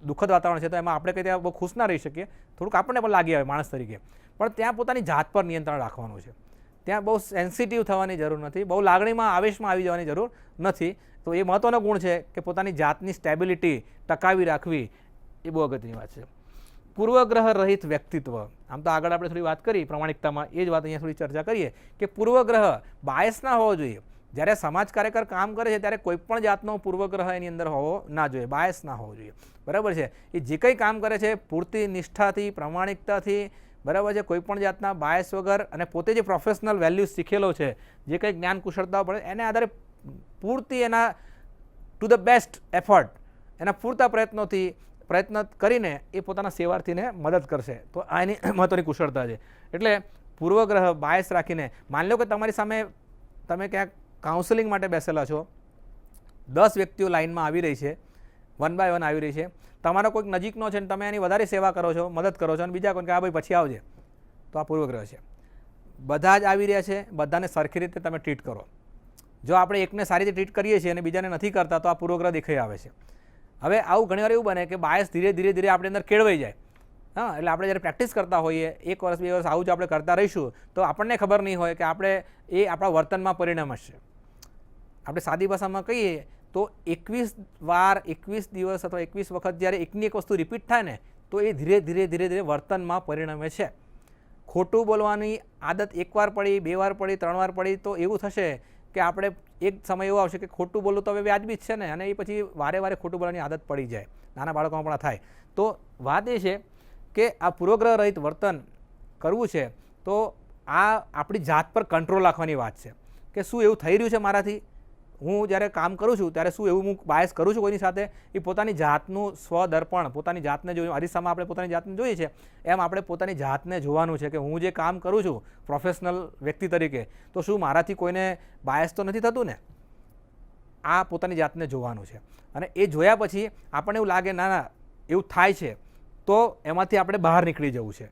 દુઃખદ વાતાવરણ છે, તો એમાં આપણે કંઈ ત્યાં બહુ ખુશ ના રહી શકીએ, થોડુંક આપણને પણ લાગી આવે માણસ તરીકે. પણ ત્યાં પોતાની જાત પર નિયંત્રણ રાખવાનું છે, ત્યાં બહુ સેન્સિટિવ થવાની જરૂર નથી, બહુ લાગણીમાં, આવેશમાં આવી જવાની જરૂર નથી. તો એ મહત્ત્વનો ગુણ છે કે પોતાની જાતની સ્ટેબિલિટી ટકાવી રાખવી, એ બહુ અગત્યની વાત છે. પૂર્વગ્રહ રહિત વ્યક્તિત્વ, આમ તો આગળ આપણે થોડી વાત કરી પ્રમાણિકતામાં, એ જ વાત અહીંયા થોડી ચર્ચા કરીએ કે પૂર્વગ્રહ બાયસ ના હોવો જોઈએ. જ્યારે સમાજ કાર્યકર કામ કરે છે ત્યારે કોઈ પણ જાતનો પૂર્વગ્રહ એની અંદર હોવો ના જોઈએ, બાયસ ના હોવો જોઈએ, બરાબર છે. એ જે કંઈ કામ કરે છે પૂરતી નિષ્ઠાથી, પ્રામાણિકતાથી, બરાબર છે, કોઈ પણ જાતના બાયસ વગર, અને પોતે જે પ્રોફેશનલ વેલ્યુઝ શીખેલો છે, જે કંઈ જ્ઞાન કુશળતાઓ પડે એને આધારે પૂરતી એના ટુ ધ બેસ્ટ એફર્ટ, એના પૂરતા પ્રયત્ન કરીને એ પોતાના સેવાર્થીને મદદ કરશે. તો આ એની મહત્ત્વની કુશળતા છે. એટલે પૂર્વગ્રહ, બાયસ રાખીને, માની લો કે તમારી સામે તમે ક્યાંક કાઉન્સેલિંગ માટે બેસેલા છો, 10 વ્યક્તિઓ લાઇનમાં આવી રહી છે, 1 બાય 1 આવી રહી છે, તમારો કોઈક નજીકનો છે ને તમે એની વધારે સેવા કરો છો, મદદ કરો છો, અને બીજા કોઈ કે આ ભાઈ પછી આવજે, તો આ પૂર્વગ્રહ છે. બધા જ આવી રહ્યા છે, બધાને સરખી રીતે તમે ટ્રીટ કરો. જો આપણે એકને સારી રીતે ટ્રીટ કરીએ છીએ અને બીજાને નથી કરતા તો આ પૂર્વગ્રહ દેખાઈ આવે છે. હવે આવું ઘણીવાર એવું બને કે બાયસ ધીરે ધીરે આપણી અંદર કેળવાઈ જાય. હા, એટલે આપણે જ્યારે પ્રેક્ટિસ કરતા હોઈએ, 1 વર્ષ 2 વર્ષ આવું જ આપણે કરતા રહીશું તો આપણને ખબર નહીં હોય કે આપણે એ આપણા વર્તનમાં પરિણામ હશે. આપણે સાદી ભાષામાં કહીએ તો 21 વાર, 21 દિવસ અથવા 21 વખત જ્યારે એકની એક વસ્તુ રિપીટ થાય ને તો એ ધીરે ધીરે વર્તનમાં પરિણમે છે. ખોટું બોલવાની આદત 1 વાર પડી, 2 વાર પડી, 3 વાર પડી તો એવું થશે કે આપણે એક સમય એવો આવશે કે ખોટું બોલવું તો હવે વ્યાજબી જ છે ને, અને એ પછી વારે વારે ખોટું બોલવાની આદત પડી જાય. નાના બાળકોમાં પણ થાય. તો વાત એ છે કે આ પૂર્વગ્રહ રહિત વર્તન કરવું છે તો આ આપણી જાત પર કંટ્રોલ રાખવાની વાત છે કે શું એવું થઈ રહ્યું છે મારાથી, હું જ્યારે કામ કરું છું ત્યારે શું એવું હું બાયસ કરું છું કોઈની સાથે, એ પોતાની જાતનું સ્વદર્પણ, પોતાની જાતને જોયું, અરીસામાં આપણે પોતાની જાતને જોઈએ છે એમ આપણે પોતાની જાતને જોવાનું છે કે હું જે કામ કરું છું પ્રોફેશનલ વ્યક્તિ તરીકે તો શું મારાથી કોઈને બાયસ તો નથી થતું ને. આ પોતાની જાતને જોવાનું છે અને એ જોયા પછી આપણને એવું લાગે ના ના એવું થાય છે તો એમાંથી આપણે બહાર નીકળી જવું છે.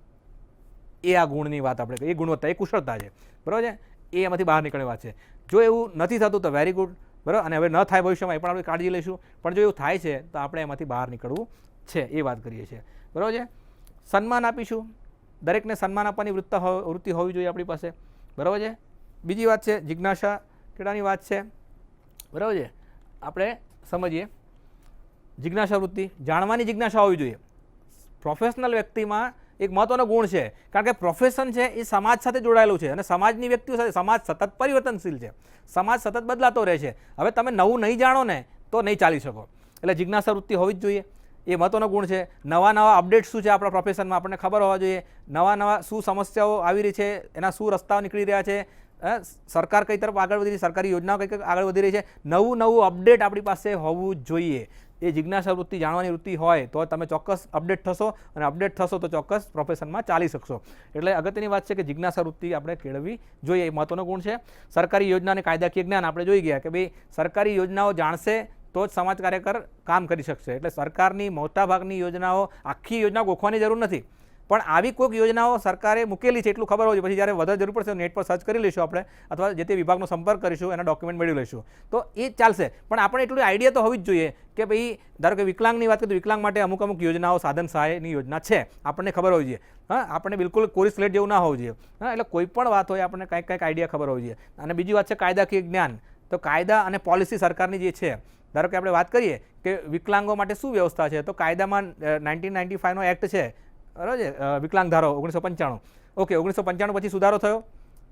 એ આ ગુણની વાત આપણે એ ગુણવત્તા, એ કુશળતા છે, બરાબર છે, એ એમાંથી બહાર નીકળવાની વાત છે. જો એવું નથી થતું તો વેરી ગુડ, બરાબર, અને હવે ન થાય ભવિષ્યમાં એ પણ આપણે કાળજી લઈશું, પણ જો એવું થાય છે તો આપણે એમાંથી બહાર નીકળવું છે, એ વાત કરીએ છીએ, બરાબર છે. સન્માન આપીશું, દરેકને સન્માન આપવાની વૃત્તિ હોવી જોઈએ આપણી પાસે, બરાબર છે. બીજી વાત છે જિજ્ઞાસા, કેટલાની વાત છે, બરાબર છે, આપણે સમજીએ. જિજ્ઞાસા વૃત્તિ, જાણવાની જિજ્ઞાસા હોવી જોઈએ. પ્રોફેશનલ વ્યક્તિમાં એક મહત્વનો ગુણ છે, કારણ કે પ્રોફેશન છે એ સમાજ સાથે જોડાયેલું છે અને સમાજની વ્યક્તિઓ સાથે સમાજ સતત પરિવર્તનશીલ છે, સમાજ સતત બદલાતો રહે છે. હવે તમે નવું નહીં જાણો ને તો નહીં ચાલી શકો, એટલે જિજ્ઞાસા વૃત્તિ હોવી જ જોઈએ, એ મહત્વનો ગુણ છે. નવા અપડેટ શું છે આપણા પ્રોફેશનમાં આપણને ખબર હોવા જોઈએ, નવા શું સમસ્યાઓ આવી રહી છે, એના શું રસ્તાઓ નીકળી રહ્યા છે, સરકાર કઈ તરફ આગળ વધી રહી, સરકારી યોજનાઓ કઈ આગળ વધી રહી છે, નવું અપડેટ આપણી પાસે હોવું જોઈએ. એ જિજ્ઞાસા વૃત્તિ, જાણવાની વૃત્તિ હોય તો તમે ચોક્કસ અપડેટ થશો અને અપડેટ થશો તો ચોક્કસ પ્રોફેશનમાં ચાલી શકશો. એટલે અગત્યની વાત છે કે જિજ્ઞાસા વૃત્તિ આપણે કેળવવી જોઈએ, એ મહત્વનો ગુણ છે. સરકારી યોજના અને કાયદાકીય જ્ઞાન આપણે જોઈ ગયા કે ભાઈ સરકારી યોજનાઓ જાણશે તો જ સમાજ કાર્યકર કામ કરી શકશે. એટલે સરકારની મોટાભાગની યોજનાઓ, આખી યોજના ગોખવાની જરૂર નથી, પણ આવી કોઈક યોજનાઓ સરકારે મૂકેલી છે એટલું ખબર હોવી જોઈએ. પછી જ્યારે વધારે જરૂર પડશે નેટ પર સર્ચ કરી લઈશું આપણે, અથવા જે તે વિભાગનો સંપર્ક કરીશું, એના ડોક્યુમેન્ટ મેળવી લઈશું તો એ ચાલશે. પણ આપણે એટલું આઈડિયા તો હોવી જ જોઈએ કે ભાઈ ધારો કે વિકલાંગની વાત કરીએ તો વિકલાંગ માટે અમુક યોજનાઓ, સાધન સહાયની યોજના છે, આપણને ખબર હોવી જોઈએ. હા, આપણે બિલકુલ કોરી સ્લેટ જેવું ના હોવું જોઈએ. હા, એટલે કોઈ પણ વાત હોય આપણને કંઈક આઈડિયા ખબર હોવી જોઈએ. અને બીજી વાત છે કાયદાકીય જ્ઞાન. તો કાયદા અને પોલિસી સરકારની જે છે, ધારો કે આપણે વાત કરીએ કે વિકલાંગો માટે શું વ્યવસ્થા છે, તો કાયદામાં 1995નો એક્ટ છે, બરાબર છે, વિકલાંગ ધારો 1995. ઓકે, 1995 પછી સુધારો થયો,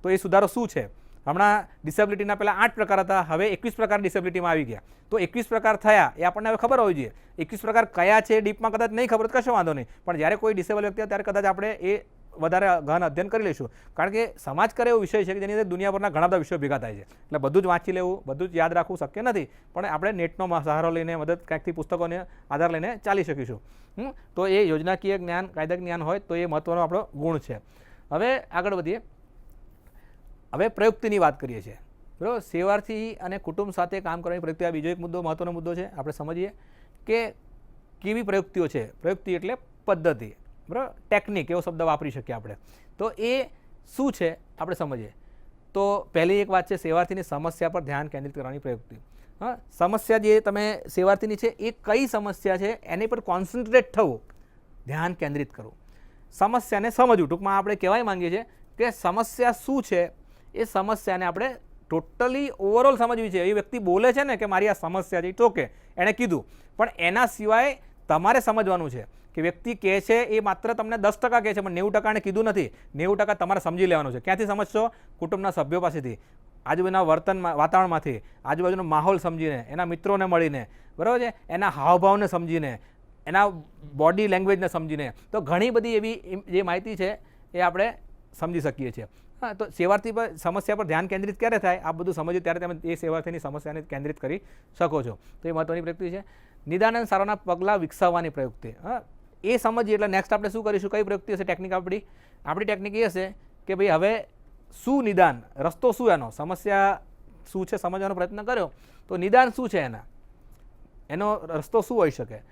તો એ સુધારો શું છે? હમણાં ડિસેબિલિટીના પહેલાં 8 પ્રકાર હતા, હવે 21 પ્રકાર ડિસેબિલિટીમાં આવી ગયા. તો 21 પ્રકાર થયા એ આપણને હવે ખબર હોવી જોઈએ. 21 પ્રકાર કયા છે ડીપમાં કદાચ નહીં ખબર તો કશો વાંધો નહીં, પણ જ્યારે કોઈ ડિસેબલ વ્યક્તિ હોય ત્યારે કદાચ આપણે એ વધારે ગહન અધ્યયન કરી લઈશું, કારણ કે સમાજ કરે એવો વિષય છે કે જેની અંદર દુનિયાભરના ઘણા બધા વિષયો ભેગા થાય છે. એટલે બધું જ વાંચી લેવું, બધું જ યાદ રાખવું શક્ય નથી, પણ આપણે નેટનો સહારો લઈને, મદદ ક્યાંકથી પુસ્તકોને આધાર લઈને ચાલી શકીશું. તો એ યોજનાકીય જ્ઞાન, કાયદા જ્ઞાન હોય તો એ મહત્વનો આપણો ગુણ છે. હવે આગળ વધીએ. હવે પ્રયુક્તિની વાત કરીએ છીએ, બરાબર. સેવાર્થી અને કુટુંબ સાથે કામ કરવાની પ્રયુક્તિ, આ બીજો એક મુદ્દો, મહત્વનો મુદ્દો છે. આપણે સમજીએ કે કેવી પ્રયુક્તિઓ છે. પ્રયુક્તિ એટલે પદ્ધતિ, બરાબર, ટેકનિક એવો શબ્દ વાપરી શકીએ આપણે. તો એ શું છે આપણે સમજીએ. તો પહેલી એક વાત છે સેવાર્થીની સમસ્યા પર ધ્યાન કેન્દ્રિત કરવાની પ્રયુક્તિ. હા, સમસ્યા જે તમે સેવાર્થીની છે એ કઈ સમસ્યા છે એની પર કોન્સન્ટ્રેટ થવું, ધ્યાન કેન્દ્રિત કરવું, સમસ્યાને સમજવું. ટૂંકમાં આપણે કહેવાય માંગીએ છીએ કે સમસ્યા શું છે, એ સમસ્યાને આપણે ટોટલી ઓવરઓલ સમજવી છે. એ વ્યક્તિ બોલે છે ને કે મારી આ સમસ્યા છે, ઇટ્સ ઓકે, એણે કીધું, પણ એના સિવાય તમારે સમજવાનું છે કે વ્યક્તિ કહે છે એ માત્ર તમને 10% કહે છે, પણ 90% કીધું નથી. 90% તમારે સમજી લેવાનું છે. ક્યાંથી સમજશો? કુટુંબના સભ્યો પાસેથી, આજુબાજુના વાતાવરણમાંથી, આજુબાજુનો માહોલ સમજીને, એના મિત્રોને મળીને, બરાબર છે, એના હાવભાવને સમજીને, એના બોડી લેંગ્વેજને સમજીને. તો ઘણી બધી એવી જે માહિતી છે એ આપણે સમજી શકીએ છીએ. હા, તો સેવાર્થી પર સમસ્યા પર ધ્યાન કેન્દ્રિત ક્યારે થાય? આ બધું સમજ્યું ત્યારે તમે એ સેવાર્થીની સમસ્યાને કેન્દ્રિત કરી શકો છો. તો એ મહત્વની પ્રયુક્તિ છે. નિદાન અને સારવારના પગલાં વિકસાવવાની પ્રયુક્તિ. હા, એ સમજીએ એટલે નેક્સ્ટ આપણે શું કરીશું, કઈ પ્રયુક્તિ હશે ટેકનિક આપણી ટેકનિક એ હશે કે ભાઈ હવે શું નિદાન, રસ્તો શું એનો, સમસ્યા શું છે સમજવાનો પ્રયત્ન કર્યો તો નિદાન શું છે એનો રસ્તો શું હોઈ શકે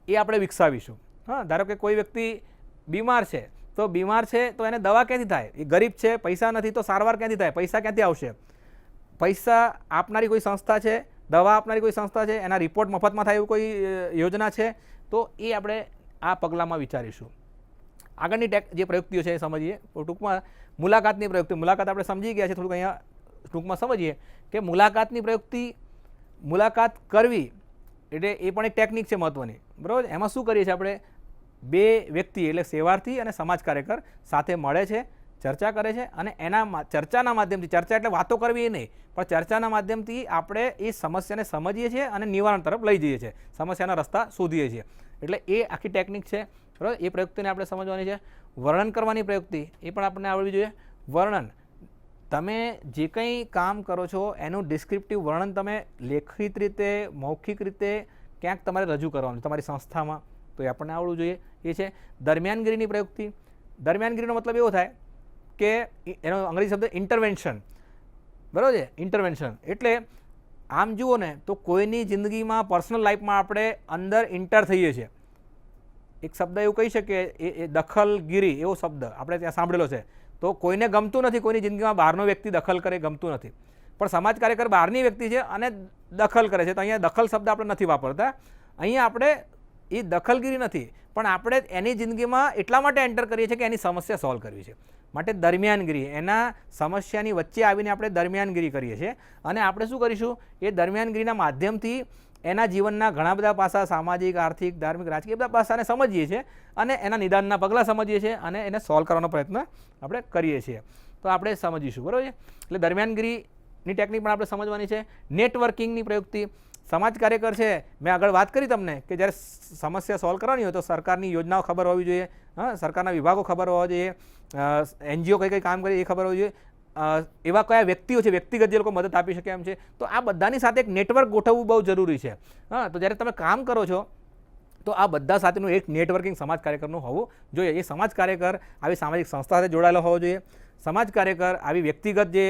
એ આપણે વિકસાવીશું. હા, ધારો કે કોઈ વ્યક્તિ બીમાર છે, તો બીમાર છે તો એને દવા ક્યાંથી થાય? એ ગરીબ છે, પૈસા નથી, તો સારવાર ક્યાંથી થાય? પૈસા ક્યાંથી આવશે? પૈસા આપનારી કોઈ સંસ્થા છે, દવા આપનારી કોઈ સંસ્થા છે, એના રિપોર્ટ મફતમાં થાય એવું કોઈ યોજના છે, તો એ આપણે આ પગલામાં વિચારીશું. આગળની જે પ્રયુક્તિઓ છે એ સમજીએ. ટૂંકમાં મુલાકાતની પ્રયુક્તિ, મુલાકાત આપણે સમજી ગયા છે, થોડુંક અહીંયા ટૂંકમાં સમજીએ કે મુલાકાતની પ્રયુક્તિ, મુલાકાત કરવી એટલે એ પણ એક ટેકનિક છે મહત્વની, બરાબર. એમાં શું કરીએ છીએ આપણે? બે વ્યક્તિ એટલે સેવાર્થી અને સમાજ કાર્યકર સાથે મળે છે, ચર્ચા કરે છે, અને એના ચર્ચાના માધ્યમથી, ચર્ચા એટલે વાતો કરવી એ નહીં, પણ ચર્ચાના માધ્યમથી આપણે એ સમસ્યાને સમજીએ છીએ અને નિવારણ તરફ લઈ જઈએ છીએ, સમસ્યાના રસ્તા શોધીએ છીએ. એટલે એ આખી ટેકનિક છે, બરાબર. એ પ્રયુક્તિને આપણે સમજવાની છે. વર્ણન કરવાની પ્રયુક્તિ એ પણ આપણને આવડવી જોઈએ. વર્ણન, તમે જે કંઈ કામ કરો છો એનું ડિસ્ક્રિપ્ટિવ વર્ણન તમે લેખિત રીતે, મૌખિક રીતે ક્યાંક તમારે રજૂ કરવાનું તમારી સંસ્થામાં, તો એ આપણને આવડવું જોઈએ. એ છે દરમિયાનગીરીની પ્રયુક્તિ. દરમિયાનગીરીનો મતલબ એવો થાય કે એનો અંગ્રેજી શબ્દ ઇન્ટરવેન્શન, બરાબર છે. ઇન્ટરવેન્શન એટલે આમ જુઓ ને તો કોઈની જિંદગીમાં, પર્સનલ લાઈફમાં આપણે અંદર ઇન્ટર થઈએ છીએ. એક શબ્દ એવું કહી શકીએ, એ દખલગીરી એવો શબ્દ આપણે ત્યાં સાંભળેલો છે. તો કોઈને ગમતું નથી કોઈની જિંદગીમાં બહારનો વ્યક્તિ દખલ કરે, ગમતું નથી. પણ સમાજ કાર્યકર બહારની વ્યક્તિ છે અને દખલ કરે છે, તો અહીંયા દખલ શબ્દ આપણે નથી વાપરતા. અહીંયા આપણે એ દખલગીરી નથી, પણ આપણે એની જિંદગીમાં એટલા માટે એન્ટર કરીએ છીએ કે એની સમસ્યા સોલ્વ કરવી છે. માટે દરમિયાનગીરી, એના સમસ્યાની વચ્ચે આવીને આપણે દરમિયાનગીરી કરીએ છીએ. અને આપણે શું કરીશું, એ દરમિયાનગીરીના માધ્યમથી એના જીવનના ઘણા બધા પાસા, સામાજિક, આર્થિક, ધાર્મિક, રાજકીય બધા પાસાને સમજીએ છીએ અને એના નિદાનના પગલાં સમજીએ છીએ અને એને સોલ્વ કરવાનો પ્રયત્ન આપણે કરીએ છીએ. તો આપણે સમજીશું, બરાબર છે. એટલે દરમિયાનગીરીની ટેકનિક પણ આપણે સમજવાની છે. નેટવર્કિંગની પ્રયુક્તિ, સમાજ કાર્યકર છે, મેં આગળ વાત કરી તમને કે જ્યારે સમસ્યા સોલ્વ કરવાની હોય તો સરકારની યોજનાઓ ખબર હોવી જોઈએ, સરકારના વિભાગો ખબર હોવા જોઈએ, NGO કઈ કઈ કામ કરે એ ખબર હોવી જોઈએ, એવા કયા વ્યક્તિઓ છે, વ્યક્તિગત જે લોકો મદદ આપી શકે એમ છે. તો આ બધાની સાથે એક નેટવર્ક ગોઠવવું બહુ જરૂરી છે. તો જ્યારે તમે કામ કરો છો તો આ બધા સાથેનું એક નેટવર્કિંગ સમાજ કાર્યકરનું હોવું જોઈએ. એ સમાજ કાર્યકર આવી સામાજિક સંસ્થા સાથે જોડાયેલો હોવો જોઈએ. સમાજ કાર્યકર આવી વ્યક્તિગત જે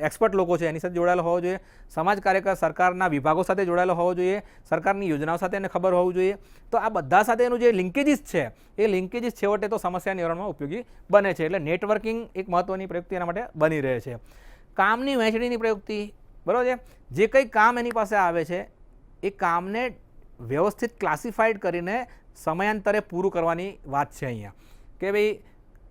એક્સપર્ટ લોકો છે એની સાથે જોડાયેલો હોવો જોઈએ. સમાજ કાર્યકર સરકારના વિભાગો સાથે જોડાયેલો હોવો જોઈએ, સરકારની યોજનાઓ સાથે એને ખબર હોવું જોઈએ. તો આ બધા સાથે એનું જે લિંકેજીસ છે એ લિંકેજીસ છેવટે તો સમસ્યા નિવારણમાં ઉપયોગી બને છે. એટલે નેટવર્કિંગ એક મહત્ત્વની પ્રયુક્તિ એના માટે બની રહે છે. કામની વહેંચણીની પ્રયુક્તિ, બરાબર છે. જે કંઈ કામ એની પાસે આવે છે એ કામને વ્યવસ્થિત ક્લાસિફાઈડ કરીને સમયાંતરે પૂરું કરવાની વાત છે અહીંયા. કે ભાઈ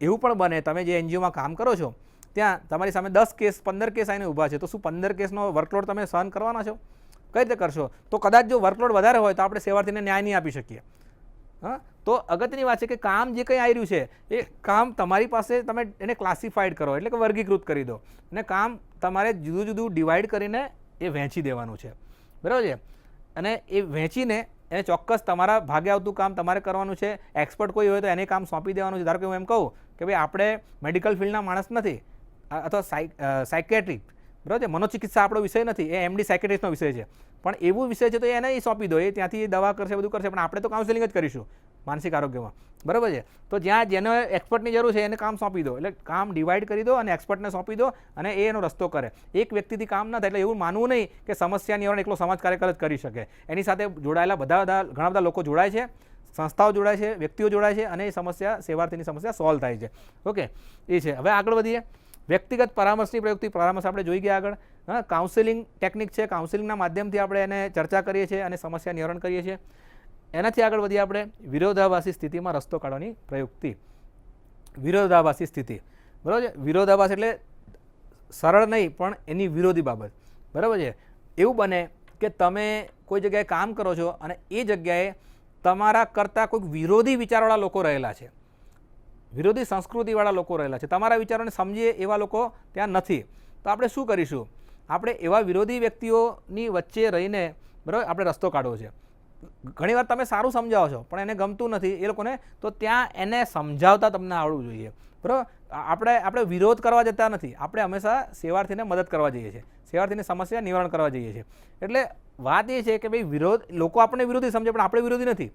એવું પણ બને તમે જે NGOમાં કામ કરો છો ત્યાં તમારી સામે 10 કેસ 15 કેસ આવીને ઊભા છે, તો શું 15 કેસનો વર્કલોડ તમે સહન કરવાના છો? કઈ રીતે કરશો? તો કદાચ જો વર્કલોડ વધારે હોય તો આપણે સેવાર્થીને ન્યાય નહીં આપી શકીએ. તો અગત્યની વાત છે કે કામ જે કંઈ આવી રહ્યું છે એ કામ તમારી પાસે તમે એને ક્લાસિફાઈડ કરો, એટલે કે વર્ગીકૃત કરી દો અને કામ તમારે જુદું જુદું ડિવાઈડ કરીને એ વહેંચી દેવાનું છે, બરાબર છે. અને એ વહેંચીને એને ચોક્કસ તમારા ભાગે આવતું કામ તમારે કરવાનું છે. એક્સપર્ટ કોઈ હોય તો એને કામ સોંપી દેવાનું છે. ધારો કે હું એમ કહું કે ભાઈ આપણે મેડિકલ ફિલ્ડના માણસ નથી અથવા સાયકેટ્રિક, બરાબર છે, મનોચિકિત્સા આપણો વિષય નથી, એ MD સાયકેટ્રિસ્ટનો વિષય છે, પણ એવું વિષય છે તો એને એ સોંપી દો, એ ત્યાંથી દવા કરશે, બધું કરશે, પણ આપણે તો કાઉન્સેલિંગ જ કરીશું માનસિક આરોગ્યમાં, બરાબર છે. તો જ્યાં જેને એક્સપર્ટની જરૂર છે એને કામ સોંપી દો, એટલે કામ ડિવાઈડ કરી દો અને એક્સપર્ટને સોંપી દો અને એ એનો રસ્તો કરે. એક વ્યક્તિથી કામ ના થાય. એટલે એવું માનવું નહીં કે સમસ્યા નિવારણ એકલો સમાજ કાર્યકર જ કરી શકે. એની સાથે જોડાયેલા ઘણા બધા લોકો જોડાય છે, સંસ્થાઓ જોડાય છે, વ્યક્તિઓ જોડાય છે અને એ સમસ્યા, સેવાર્થીની સમસ્યા સોલ્વ થાય છે. ઓકે, એ છે. હવે આગળ વધીએ. વ્યક્તિગત પરામર્શની પ્રયુક્તિ. પરામર્શ આપણે જોઈ ગયા આગળ. કાઉન્સેલિંગ ટેકનિક છે, કાઉન્સેલિંગના માધ્યમથી આપણે એને ચર્ચા કરીએ છીએ અને સમસ્યા નિવારણ કરીએ છીએ. એનાથી આગળ વધીએ આપણે વિરોધાભાસી સ્થિતિમાં રસ્તો કાઢવાની પ્રયુક્તિ. વિરોધાભાસી સ્થિતિ, બરાબર છે. વિરોધાભાસ એટલે સરળ નહીં પણ એની વિરોધી બાબત, બરાબર છે. એવું બને કે તમે કોઈ જગ્યાએ કામ કરો છો અને એ જગ્યાએ તમારા કરતાં કોઈક વિરોધી વિચારવાળા લોકો રહેલા છે, વિરોધી સંસ્કૃતિવાળા લોકો રહેલા છે, તમારા વિચારોને સમજીએ એવા લોકો ત્યાં નથી. તો આપણે શું કરીશું? આપણે એવા વિરોધી વ્યક્તિઓની વચ્ચે રહીને, બરાબર, આપણે રસ્તો કાઢવો છે. ઘણીવાર તમે સારું સમજાવો છો પણ એને ગમતું નથી એ લોકોને, તો ત્યાં એને સમજાવતા તમને આવડવું જોઈએ, બરાબર. આપણે વિરોધ કરવા જતા નથી, આપણે હંમેશા સેવાર્થીને મદદ કરવા જઈએ છીએ, સેવાર્થીની સમસ્યા નિવારણ કરવા જઈએ છીએ. એટલે વાત એ છે કે ભાઈ વિરોધ, લોકો આપણને વિરોધી સમજે પણ આપણે વિરોધી નથી,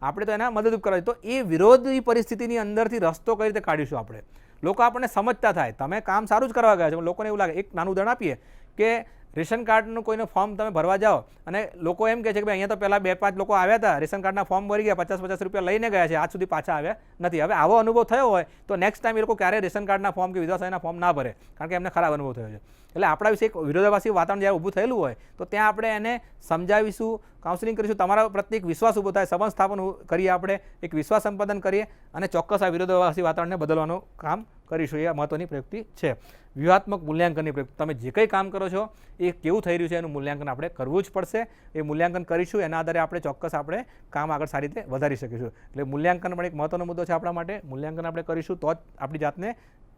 આપણે તો એના મદદરૂપ કરવા. તો એ વિરોધી પરિસ્થિતિની અંદરથી રસ્તો કઈ રીતે કાઢીશું આપણે? લોકો આપણને સમજતા થાય. તમે કામ સારું જ કરવા ગયા છો, લોકોને એવું લાગે. એક નાનું ઉદાહરણ આપીએ કે રેશન કાર્ડનું કોઈનું ફોર્મ તમે ભરવા જાઓ અને લોકો એમ કહે છે કે ભાઈ અહીંયા તો પહેલાં 2-5 લોકો આવ્યા હતા, રેશન કાર્ડના ફોર્મ ભરી ગયા, 50-50 રૂપિયા લઈને ગયા છે, આજ સુધી પાછા આવ્યા નથી. હવે આવો અનુભવ થયો હોય તો નેક્સ્ટ ટાઈમ એ લોકો ક્યારેય રેશન કાર્ડના ફોર્મ કે વિધવા સહાયના ફોર્મ ના ભરે, કારણ કે એમને ખરાબ અનુભવ થયો છે. એટલે આપણા વિશે એક વિરોધાભાસી વાતાવરણ જ્યારે ઊભું થયેલું હોય તો ત્યાં આપણે એને સમજાવીશું, કાઉન્સેલિંગ કરીશું, તમારા પ્રત્યે એક વિશ્વાસ ઊભો થાય, સંબંધ સ્થાપન કરીએ, આપણે એક વિશ્વાસ સંપાદન કરીએ અને ચોક્કસ આ વિરોધાભાસી વાતાવરણને બદલવાનું કામ કરીશું. એ મહત્ત્વની પ્રયુક્તિ છે. વ્યૂહાત્મક મૂલ્યાંકનની પ્રયુક્તિ. તમે જે કંઈ કામ કરો છો એ કેવું થઈ રહ્યું છે એનું મૂલ્યાંકન આપણે કરવું જ પડશે. એ મૂલ્યાંકન કરીશું, એના આધારે આપણે ચોક્કસ આપણે કામ આગળ સારી રીતે વધારી શકીશું. એટલે મૂલ્યાંકન પણ એક મહત્ત્વનો મુદ્દો છે આપણા માટે. મૂલ્યાંકન આપણે કરીશું તો જ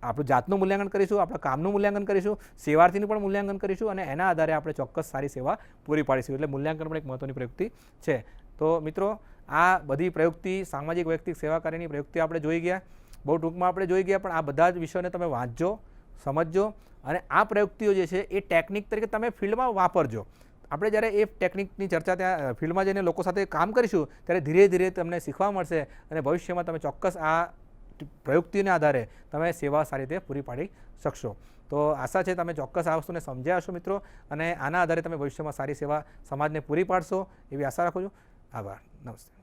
આપણું જાતનું મૂલ્યાંકન કરીશું, આપણા કામનું મૂલ્યાંકન કરીશું, સેવાર્થીનું પણ મૂલ્યાંકન કરીશું અને એના આધારે આપણે ચોક્કસ સારી સેવા પૂરી પાડીશું. એટલે મૂલ્યાંકન પણ એક મહત્ત્વની પ્રયુક્તિ છે. તો મિત્રો, આ બધી પ્રયુક્તિ સામાજિક વૈયક્તિક સેવા કાર્યની પ્રયુક્તિ આપણે જોઈ ગયા, બહુ ટૂંકમાં આપણે જોઈ ગયા, પણ આ બધા જ વિષયોને તમે વાંચજો, સમજજો અને આ પ્રયુક્તિઓ જે છે એ ટેકનિક તરીકે તમે ફિલ્ડમાં વાપરજો. આપણે જ્યારે એ ટેકનિકની ચર્ચા ત્યાં ફિલ્ડમાં જઈને લોકો સાથે કામ કરીશું ત્યારે ધીરે ધીરે તમને શીખવા મળશે અને ભવિષ્યમાં તમે ચોક્કસ આ પ્રયુક્તિના આધારે તમે સેવા સારી રીતે પૂરી પાડી શકશો. તો આશા છે તમે ચોક્કસ આ વસ્તુને સમજ્યા હશો મિત્રો, અને આના આધારે તમે ભવિષ્યમાં સારી સેવા સમાજને પૂરી પાડશો એવી આશા રાખું છું. આભાર. નમસ્તે.